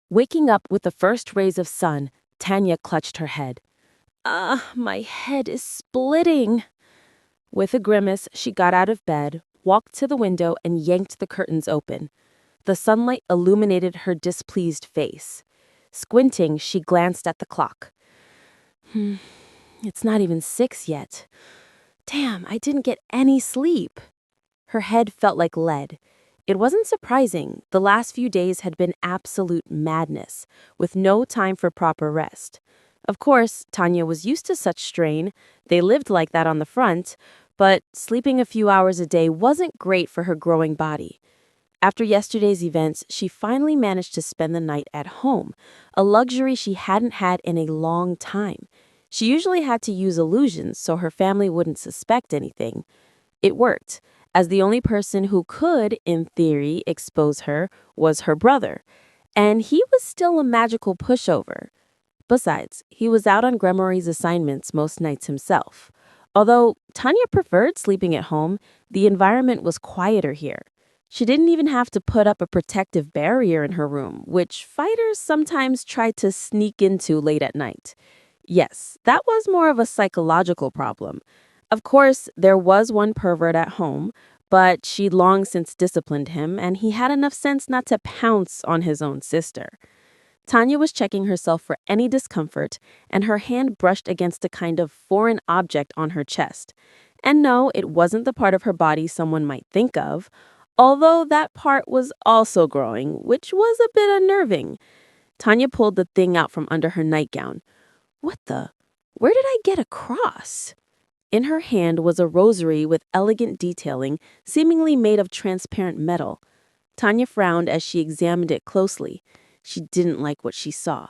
Waking up with the first rays of sun, Tanya clutched her head. My head is splitting. With a grimace, she got out of bed, walked to the window, and yanked the curtains open. The sunlight illuminated her displeased face. Squinting, she glanced at the clock. It's not even 6 yet. Damn, I didn't get any sleep. Her head felt like lead. It wasn't surprising. The last few days had been absolute madness, with no time for proper rest. Of course, Tanya was used to such strain. They lived like that on the front, but sleeping a few hours a day wasn't great for her growing body. After yesterday's events, she finally managed to spend the night at home, a luxury she hadn't had in a long time. She usually had to use illusions so her family wouldn't suspect anything. It worked, as the only person who could, in theory, expose her was her brother. And he was still a magical pushover. Besides, he was out on Gremory's assignments most nights himself. Although Tanya preferred sleeping at home, the environment was quieter here. She didn't even have to put up a protective barrier in her room, which fighters sometimes try to sneak into late at night. Yes, that was more of a psychological problem. Of course, there was one pervert at home, but she'd long since disciplined him, and he had enough sense not to pounce on his own sister. Tanya was checking herself for any discomfort, and her hand brushed against a kind of foreign object on her chest. And no, it wasn't the part of her body someone might think of, although that part was also growing, which was a bit unnerving. Tanya pulled the thing out from under her nightgown. What the? Where did I get a cross? In her hand was a rosary with elegant detailing, seemingly made of transparent metal. Tanya frowned as she examined it closely. She didn't like what she saw.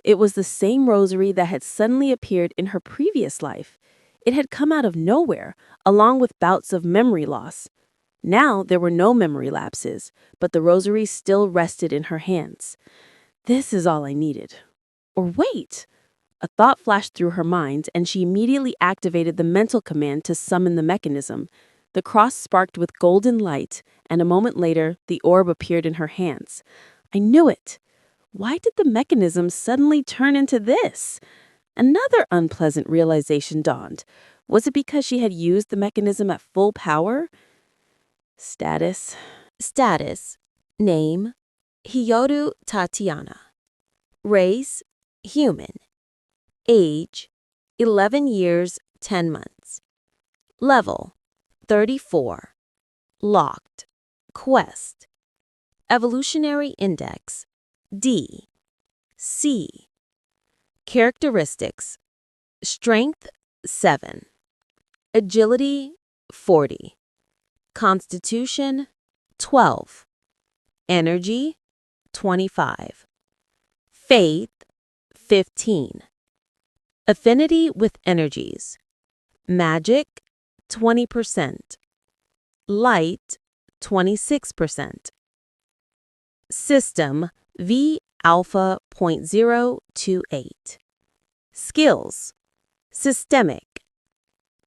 It was the same rosary that had suddenly appeared in her previous life. It had come out of nowhere, along with bouts of memory loss. Now there were no memory lapses, but the rosary still rested in her hands. This is all I needed. Or wait! A thought flashed through her mind, and she immediately activated the mental command to summon the mechanism. The cross sparked with golden light, and a moment later, the orb appeared in her hands. I knew it! Why did the mechanism suddenly turn into this? Another unpleasant realization dawned. Was it because she had used the mechanism at full power? Status. Name: Hyoru Tatiana. Race: human. Age: 11 years, 10 months. Level: 34. Locked. Quest. Evolutionary Index: D. C. Characteristics: Strength: 7. Agility: 40. Constitution: 12. Energy: 25. Faith: 15. Affinity with energies: Magic: 20%. Light: 26%. System: V alpha 0.028. Skills: Systemic.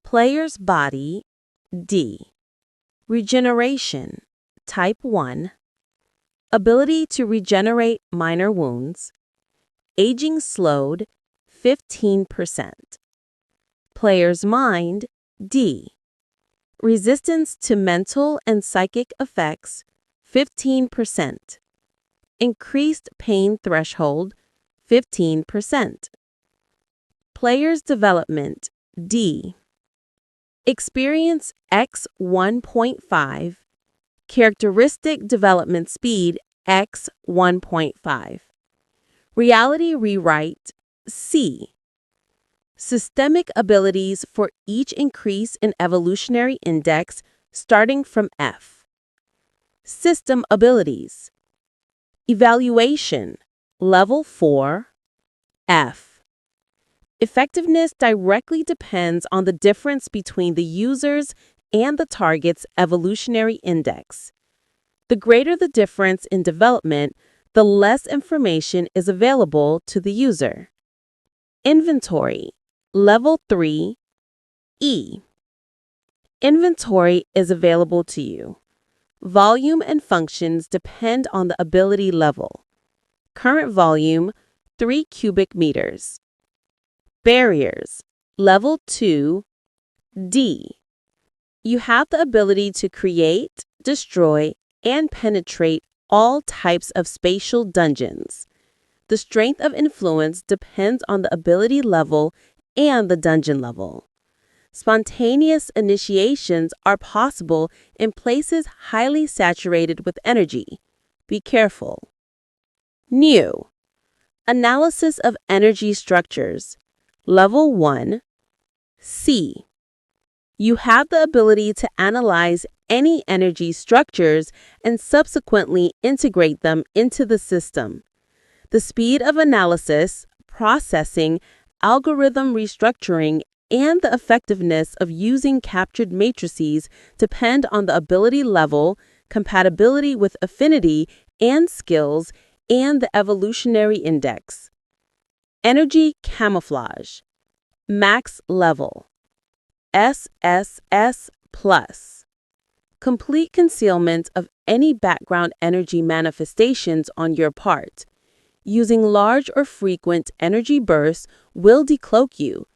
Player's body: D. Regeneration: Type 1. Ability to regenerate minor wounds. Aging slowed: 15%. Player's mind: D. Resistance to mental and psychic effects: 15%. Increased pain threshold: 15%. Player's development: D. Experience X 1.5. Characteristic development speed X 1.5. Reality rewrite C. Systemic abilities for each increase in evolutionary index starting from F. System abilities: Evaluation, Level 4, F. Effectiveness directly depends on the difference between the user's and the target's evolutionary index. The greater the difference in development, the less information is available to the user. Inventory, Level 3, E. Inventory is available to you. Volume and functions depend on the ability level. Current volume, 3 cubic meters. Barriers, level 2, D. You have the ability to create, destroy, and penetrate all types of spatial dungeons. The strength of influence depends on the ability level and the dungeon level. Spontaneous initiations are possible in places highly saturated with energy. Be careful. New. Analysis of energy structures. Level 1. C. You have the ability to analyze any energy structures and subsequently integrate them into the system. The speed of analysis, processing, algorithm restructuring, and the effectiveness of using captured matrices depend on the ability level, compatibility with affinity and skills, and the evolutionary index. Energy camouflage. Max level. SSS+. Complete concealment of any background energy manifestations on your part. Using large or frequent energy bursts will decloak you.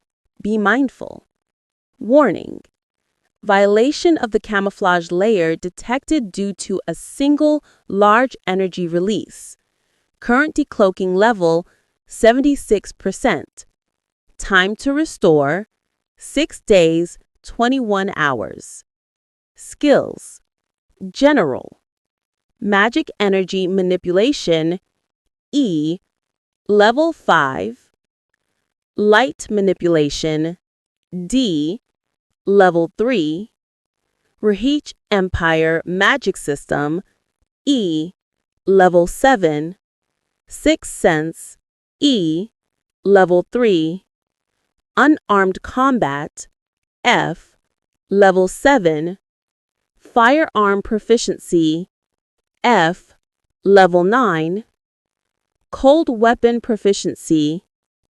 Be mindful. Warning. Violation of the camouflage layer detected due to a single large energy release. Current decloaking level 76%. Time to restore 6 days, 21 hours. Skills. General. Magic energy manipulation E. Level 5. Light manipulation D. Level 3. Rahich Empire Magic System E. Level 7. Sixth Sense E. Level 3. Unarmed Combat F. Level 7. Firearm Proficiency F. Level 9. Cold Weapon Proficiency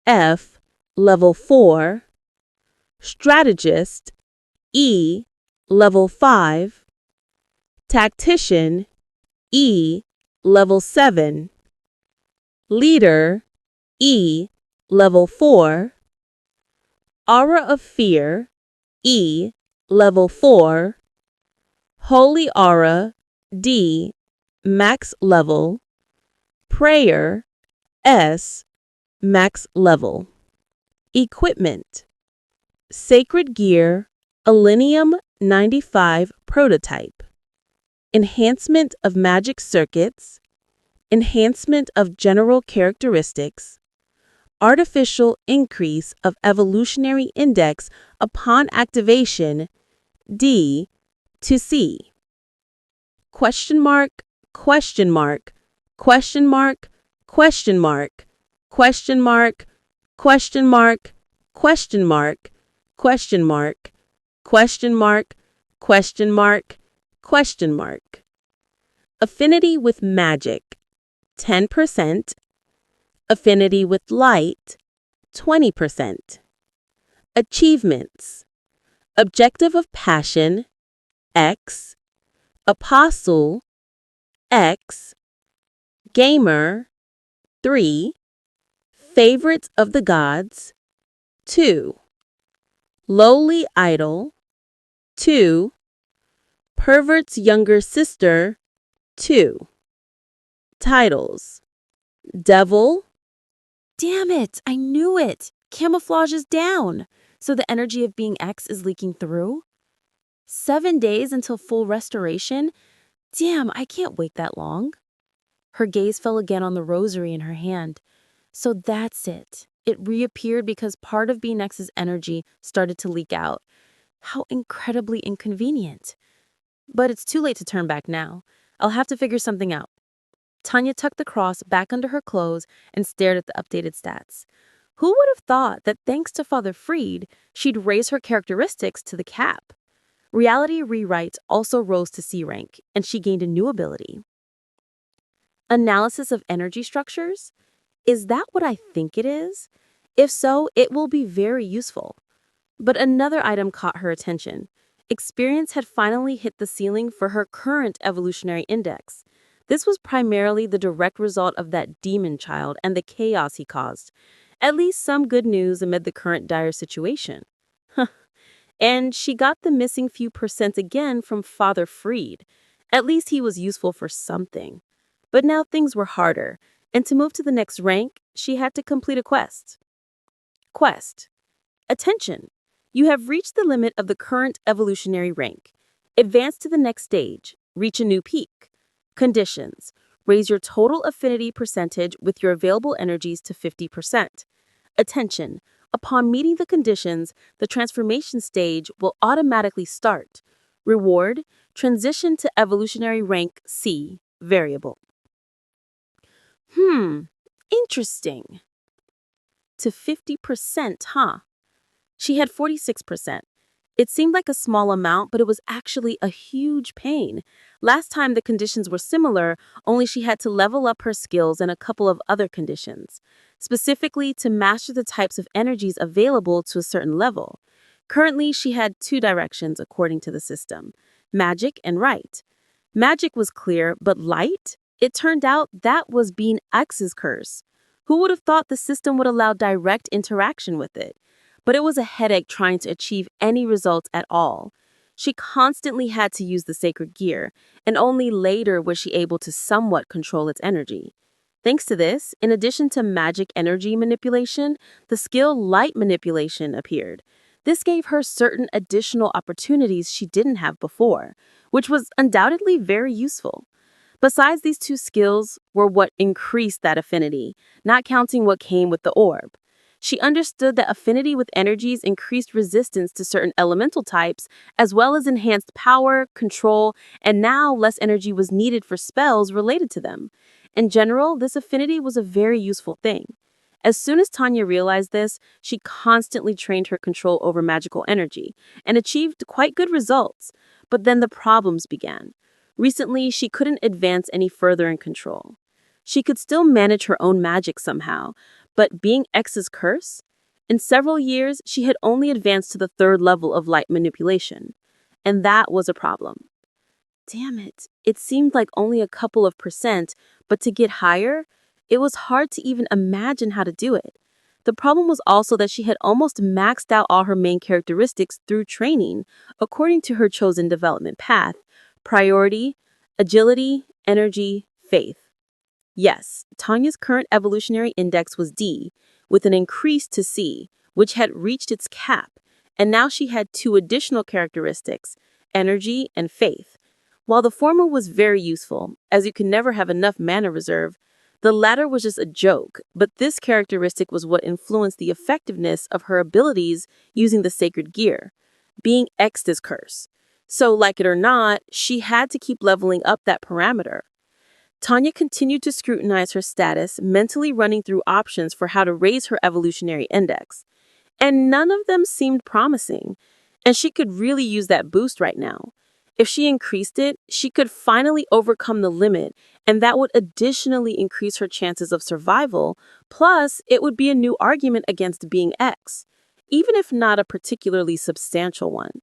F. Level 4. Strategist E. Level 5. Tactician E. Level 7. Leader E. Level 4. Aura of Fear E. Level 4. Holy Aura D. Max level. Prayer S. Max level. Equipment. Sacred Gear Alinium 95 Prototype. Enhancement of magic circuits. Enhancement of general characteristics. Artificial increase of evolutionary index upon activation D to C. Question mark, question mark, question mark, question mark, question mark, question mark, question mark, question mark, question mark, question mark, question mark. Affinity with magic 10%. Affinity with light 20%. Achievements. Objective of passion X. Apostle X. Gamer 3. Favorites of the gods 2. Lowly idol 2. Pervert's younger sister 2. Titles. Devil. Damn it, I knew it. Camouflage is down. So the energy of being X is leaking through? 7 days until full restoration? Damn, I can't wait that long. Her gaze fell again on the rosary in her hand. So that's it. It reappeared because part of being X's energy started to leak out. How incredibly inconvenient. But it's too late to turn back now. I'll have to figure something out. Tanya tucked the cross back under her clothes and stared at the updated stats. Who would have thought that thanks to Father Freed, she'd raise her characteristics to the cap? Reality Rewrite also rose to C rank, and she gained a new ability. Analysis of energy structures? Is that what I think it is? If so, it will be very useful. But another item caught her attention. Experience had finally hit the ceiling for her current evolutionary index. This was primarily the direct result of that demon child and the chaos he caused. At least some good news amid the current dire situation. And she got the missing few percent again from Father Freed. At least he was useful for something. But now things were harder, and to move to the next rank, she had to complete a quest. Quest. Attention! You have reached the limit of the current evolutionary rank. Advance to the next stage. Reach a new peak. Conditions. Raise your total affinity percentage with your available energies to 50%. Attention! Upon meeting the conditions, the transformation stage will automatically start. Reward: transition to evolutionary rank C, variable. Interesting. To 50%, huh? She had 46%. It seemed like a small amount, but it was actually a huge pain. Last time the conditions were similar, only she had to level up her skills and a couple of other conditions, specifically to master the types of energies available to a certain level. Currently, she had two directions according to the system: magic and right. Magic was clear, but light? It turned out that was being X's curse. Who would have thought the system would allow direct interaction with it? But it was a headache trying to achieve any results at all. She constantly had to use the sacred gear, and only later was she able to somewhat control its energy. Thanks to this, in addition to magic energy manipulation, the skill light manipulation appeared. This gave her certain additional opportunities she didn't have before, which was undoubtedly very useful. Besides, these two skills were what increased that affinity, not counting what came with the orb. She understood that affinity with energies increased resistance to certain elemental types, as well as enhanced power, control, and now less energy was needed for spells related to them. In general, this affinity was a very useful thing. As soon as Tanya realized this, she constantly trained her control over magical energy and achieved quite good results. But then the problems began. Recently, she couldn't advance any further in control. She could still manage her own magic somehow, but being X's curse? In several years, she had only advanced to the third level of light manipulation. And that was a problem. Damn it, it seemed like only a couple of percent, but to get higher, it was hard to even imagine how to do it. The problem was also that she had almost maxed out all her main characteristics through training, according to her chosen development path: priority, agility, energy, faith. Yes, Tanya's current evolutionary index was D, with an increase to C, which had reached its cap, and now she had two additional characteristics: energy and faith. While the former was very useful, as you can never have enough mana reserve, the latter was just a joke, but this characteristic was what influenced the effectiveness of her abilities using the sacred gear, being X's curse. So, like it or not, she had to keep leveling up that parameter. Tanya continued to scrutinize her status, mentally running through options for how to raise her evolutionary index. And none of them seemed promising, and she could really use that boost right now. If she increased it, she could finally overcome the limit, and that would additionally increase her chances of survival, plus it would be a new argument against being X, even if not a particularly substantial one.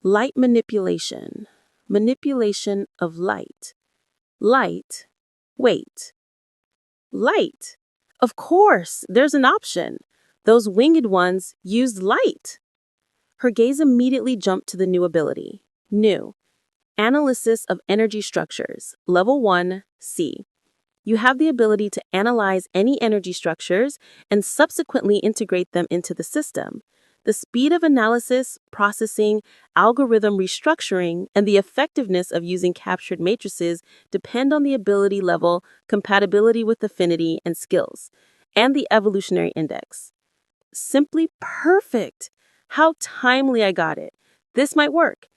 Light manipulation. Manipulation of light. Light. Wait. Light. Of course, there's an option. Those winged ones used light. Her gaze immediately jumped to the new ability. New. Analysis of energy structures. Level 1, C. You have the ability to analyze any energy structures and subsequently integrate them into the system. The speed of analysis, processing, algorithm restructuring, and the effectiveness of using captured matrices depend on the ability level, compatibility with affinity and skills, and the evolutionary index. Simply perfect! How timely I got it. This might work.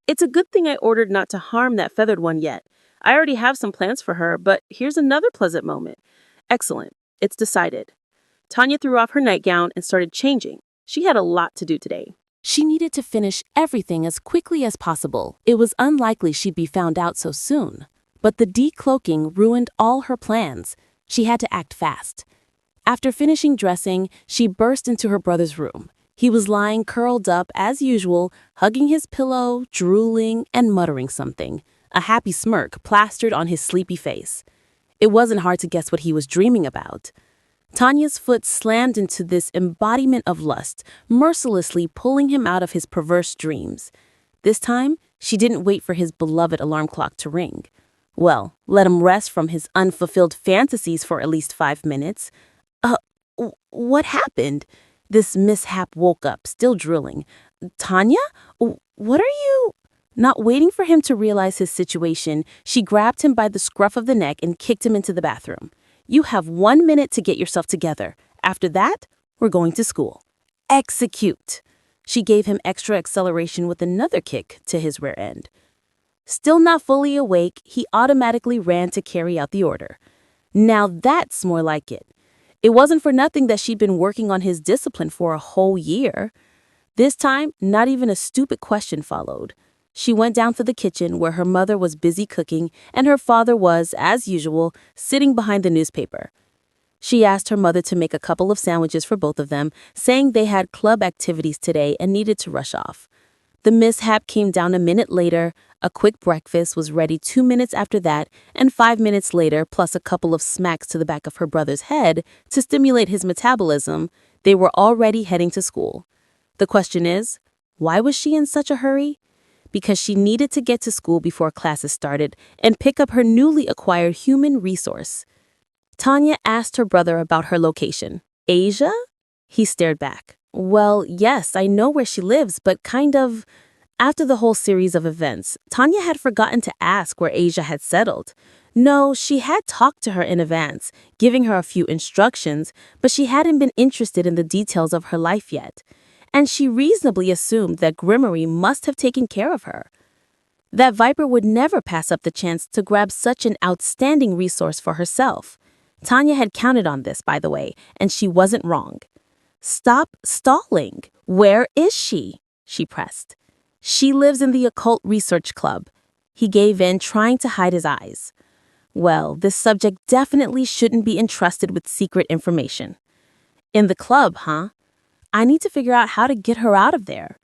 It's a good thing I ordered not to harm that feathered one yet. I already have some plans for her, but here's another pleasant moment. Excellent. It's decided. Tanya threw off her nightgown and started changing. She had a lot to do today. She needed to finish everything as quickly as possible. It was unlikely she'd be found out so soon. But the decloaking ruined all her plans. She had to act fast. After finishing dressing, she burst into her brother's room. He was lying curled up as usual, hugging his pillow, drooling, and muttering something. a happy smirk plastered on his sleepy face. It wasn't hard to guess what he was dreaming about. Tanya's foot slammed into this embodiment of lust, mercilessly pulling him out of his perverse dreams. This time, she didn't wait for his beloved alarm clock to ring. Well, let him rest from his unfulfilled fantasies for at least 5 minutes. What happened? This mishap woke up, still drooling. Tanya? What are you? Not waiting for him to realize his situation, she grabbed him by the scruff of the neck and kicked him into the bathroom. You have 1 minute to get yourself together. After that, we're going to school. Execute. She gave him extra acceleration with another kick to his rear end. Still not fully awake, he automatically ran to carry out the order. Now that's more like it. It wasn't for nothing that she'd been working on his discipline for a whole year. This time, not even a stupid question followed. She went down to the kitchen where her mother was busy cooking and her father was, as usual, sitting behind the newspaper. She asked her mother to make a couple of sandwiches for both of them, saying they had club activities today and needed to rush off. The mishap came down a minute later, a quick breakfast was ready 2 minutes after that, and 5 minutes later, plus a couple of smacks to the back of her brother's head to stimulate his metabolism, they were already heading to school. The question is, why was she in such a hurry? Because she needed to get to school before classes started and pick up her newly acquired human resource. Tanya asked her brother about her location. Asia? He stared back. Well, yes, I know where she lives, but kind of... After the whole series of events, Tanya had forgotten to ask where Asia had settled. No, she had talked to her in advance, giving her a few instructions, but she hadn't been interested in the details of her life yet. And she reasonably assumed that Grimmery must have taken care of her. That Viper would never pass up the chance to grab such an outstanding resource for herself. Tanya had counted on this, by the way, and she wasn't wrong. Stop stalling. Where is she? She pressed. She lives in the Occult Research Club. He gave in, trying to hide his eyes. Well, this subject definitely shouldn't be entrusted with secret information. In the club, huh? I need to figure out how to get her out of there.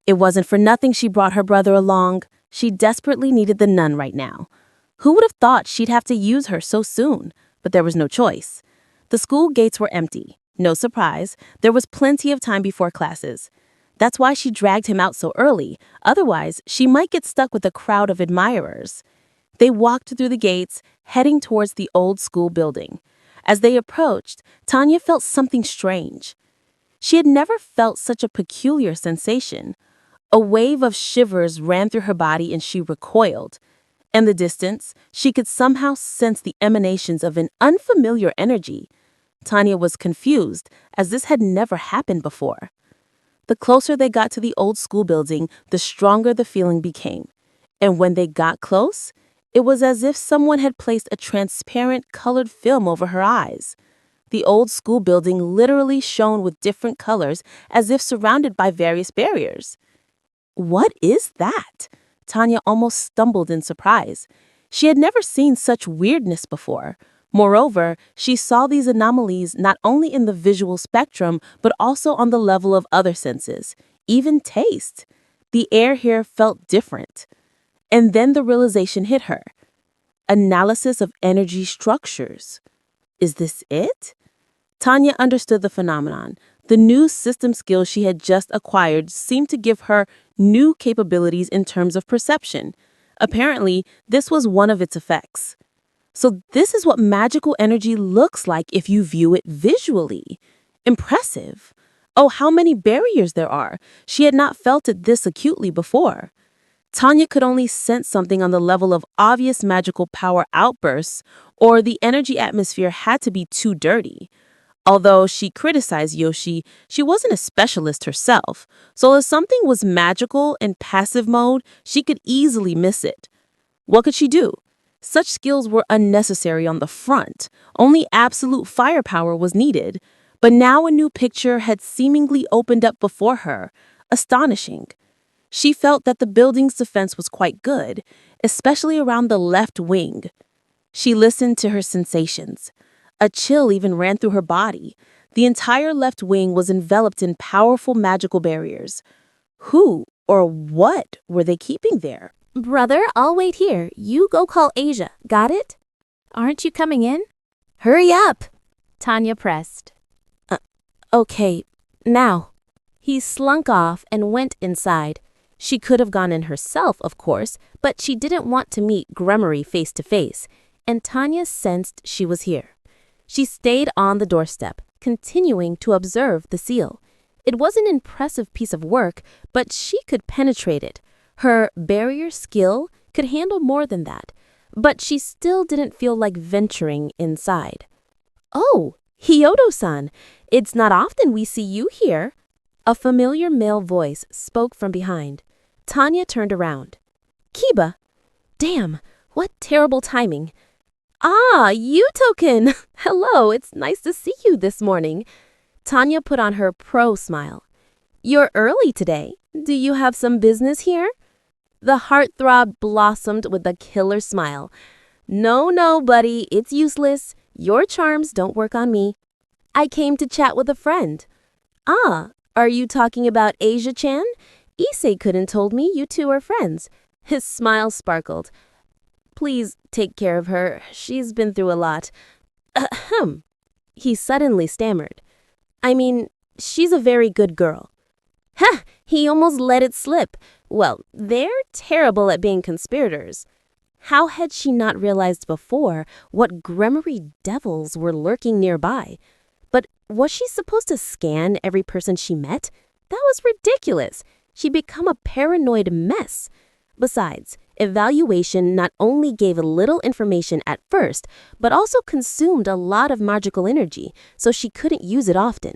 It wasn't for nothing she brought her brother along. She desperately needed the nun right now. Who would have thought she'd have to use her so soon? But there was no choice. The school gates were empty. No surprise, there was plenty of time before classes. That's why she dragged him out so early. Otherwise, she might get stuck with a crowd of admirers. They walked through the gates, heading towards the old school building. As they approached, Tanya felt something strange. She had never felt such a peculiar sensation. A wave of shivers ran through her body and she recoiled. In the distance, she could somehow sense the emanations of an unfamiliar energy. Tanya was confused, as this had never happened before. The closer they got to the old school building, the stronger the feeling became. And when they got close, it was as if someone had placed a transparent colored film over her eyes. The old school building literally shone with different colors as if surrounded by various barriers. What is that? Tanya almost stumbled in surprise. She had never seen such weirdness before. Moreover, she saw these anomalies not only in the visual spectrum, but also on the level of other senses, even taste. The air here felt different. And then the realization hit her. Analysis of energy structures. Is this it? Tanya understood the phenomenon. The new system skills she had just acquired seemed to give her new capabilities in terms of perception. Apparently, this was one of its effects. So this is what magical energy looks like if you view it visually. Impressive. Oh, how many barriers there are. She had not felt it this acutely before. Tanya could only sense something on the level of obvious magical power outbursts, or the energy atmosphere had to be too dirty. Although she criticized Yoshi, she wasn't a specialist herself, so if something was magical in passive mode, she could easily miss it. What could she do? Such skills were unnecessary on the front. Only absolute firepower was needed. But now a new picture had seemingly opened up before her. Astonishing. She felt that the building's defense was quite good, especially around the left wing. She listened to her sensations. A chill even ran through her body. The entire left wing was enveloped in powerful magical barriers. Who or what were they keeping there? Brother, I'll wait here. You go call Asia. Got it? Aren't you coming in? Hurry up, Tanya pressed. Okay, now. He slunk off and went inside. She could have gone in herself, of course, but she didn't want to meet Gremory face to face, and Tanya sensed she was here. She stayed on the doorstep, continuing to observe the seal. It was an impressive piece of work, but she could penetrate it. Her barrier skill could handle more than that, but she still didn't feel like venturing inside. Oh, Hyodo-san, it's not often we see you here. A familiar male voice spoke from behind. Tanya turned around. Kiba! Damn, what terrible timing. Ah, Yutoken! Hello, it's nice to see you this morning. Tanya put on her pro smile. You're early today. Do you have some business here? The heartthrob blossomed with a killer smile. No, buddy, it's useless. Your charms don't work on me. I came to chat with a friend. Ah, are you talking about Asia-chan? Issei couldn't told me you two are friends. His smile sparkled. Please take care of her. She's been through a lot. Ahem. He suddenly stammered. I mean, she's a very good girl. Ha! He almost let it slip. Well, they're terrible at being conspirators. How had she not realized before what Gremory devils were lurking nearby? But was she supposed to scan every person she met? That was ridiculous. She'd become a paranoid mess. Besides, evaluation not only gave a little information at first, but also consumed a lot of magical energy, so she couldn't use it often.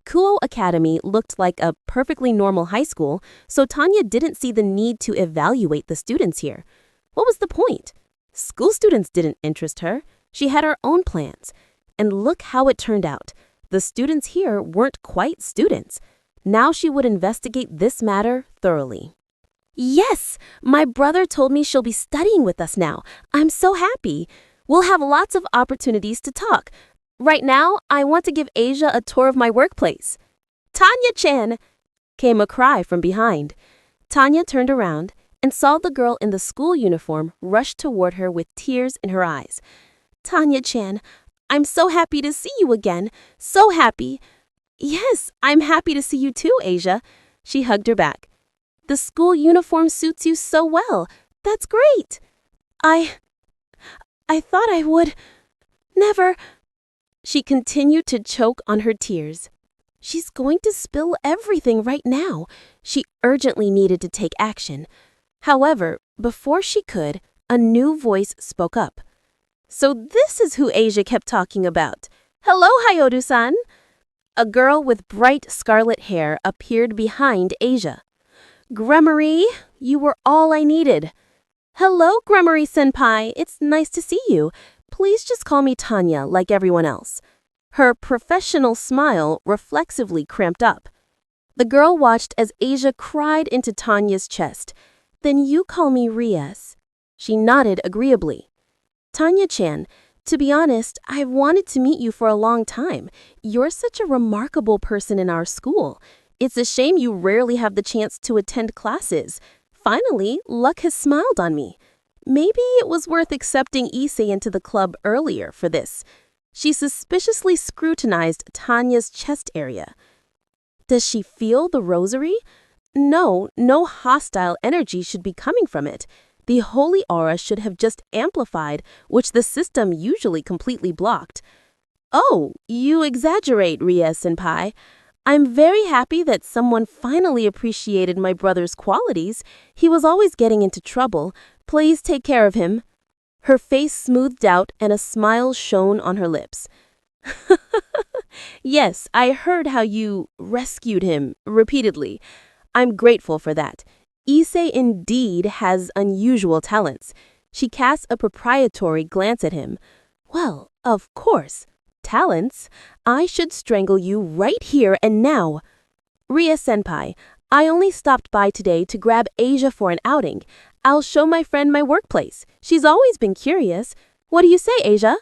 Kuo Academy looked like a perfectly normal high school, so Tanya didn't see the need to evaluate the students here. What was the point? School students didn't interest her. She had her own plans. And look how it turned out. The students here weren't quite students. Now she would investigate this matter thoroughly. Yes, my brother told me she'll be studying with us now. I'm so happy. We'll have lots of opportunities to talk. Right now, I want to give Asia a tour of my workplace. Tanya-chan! Came a cry from behind. Tanya turned around and saw the girl in the school uniform rush toward her with tears in her eyes. Tanya-chan, I'm so happy to see you again. So happy. Yes, I'm happy to see you too, Asia. She hugged her back. The school uniform suits you so well. That's great. I thought I would never. She continued to choke on her tears. She's going to spill everything right now. She urgently needed to take action. However, before she could, a new voice spoke up. So this is who Asia kept talking about. Hello, Hyodo-san. A girl with bright scarlet hair appeared behind Asia. Gremory, you were all I needed. Hello, Gremory-senpai. It's nice to see you. Please just call me Tanya like everyone else. Her professional smile reflexively cramped up. The girl watched as Asia cried into Tanya's chest. Then you call me Rias. She nodded agreeably. Tanya-chan, to be honest, I've wanted to meet you for a long time. You're such a remarkable person in our school. It's a shame you rarely have the chance to attend classes. Finally, luck has smiled on me. Maybe it was worth accepting Issei into the club earlier for this. She suspiciously scrutinized Tanya's chest area. Does she feel the rosary? No hostile energy should be coming from it. The holy aura should have just amplified, which the system usually completely blocked. Oh, you exaggerate, Ria-senpai. I'm very happy that someone finally appreciated my brother's qualities. He was always getting into trouble. Please take care of him. Her face smoothed out and a smile shone on her lips. Yes, I heard how you rescued him repeatedly. I'm grateful for that. Issei indeed has unusual talents. She cast a proprietary glance at him. Well, of course. Talents? I should strangle you right here and now. Ria-senpai, I only stopped by today to grab Asia for an outing. I'll show my friend my workplace. She's always been curious. What do you say, Asia?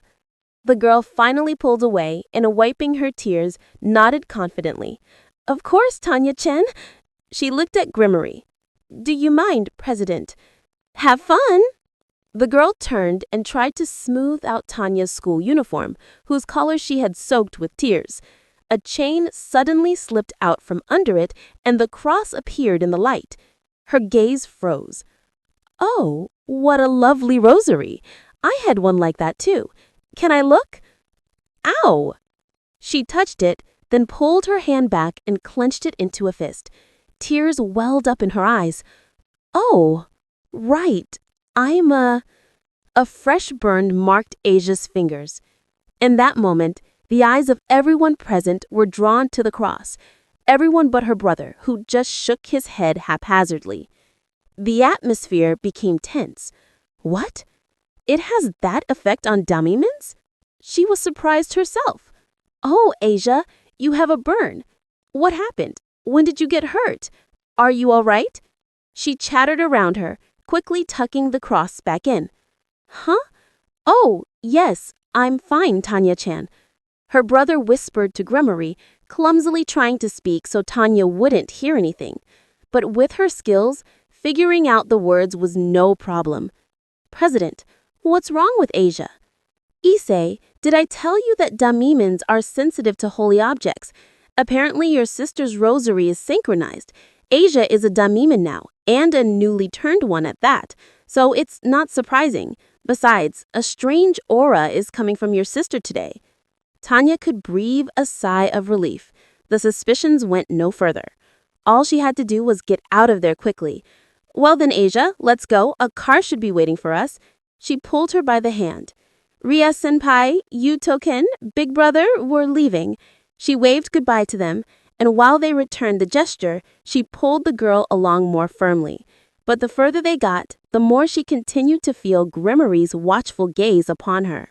The girl finally pulled away and, wiping her tears, nodded confidently. Of course, Tanya-chan. She looked at Gremory. Do you mind, President? Have fun! The girl turned and tried to smooth out Tanya's school uniform, whose collar she had soaked with tears. A chain suddenly slipped out from under it, and the cross appeared in the light. Her gaze froze. Oh, what a lovely rosary! I had one like that too. Can I look? Ow! She touched it, then pulled her hand back and clenched it into a fist. Tears welled up in her eyes. Oh, right. A fresh burn marked Asia's fingers. In that moment, the eyes of everyone present were drawn to the cross. Everyone but her brother, who just shook his head haphazardly. The atmosphere became tense. What? It has that effect on Damimans? She was surprised herself. Oh, Asia, you have a burn. What happened? When did you get hurt? Are you all right? She chattered around her, quickly tucking the cross back in. Huh? Oh, yes, I'm fine, Tanya-chan. Her brother whispered to Gremory, clumsily trying to speak so Tanya wouldn't hear anything. But with her skills, figuring out the words was no problem. President, what's wrong with Asia? Issei, did I tell you that Damimans are sensitive to holy objects? Apparently your sister's rosary is synchronized. Asia is a Damiman now, and a newly turned one at that, so it's not surprising. Besides, a strange aura is coming from your sister today. Tanya could breathe a sigh of relief. The suspicions went no further. All she had to do was get out of there quickly. Well then, Asia, let's go. A car should be waiting for us. She pulled her by the hand. Ria-senpai, Yuto-ken, Big Brother, we're leaving. She waved goodbye to them, and while they returned the gesture, she pulled the girl along more firmly. But the further they got, the more she continued to feel Gremory's watchful gaze upon her.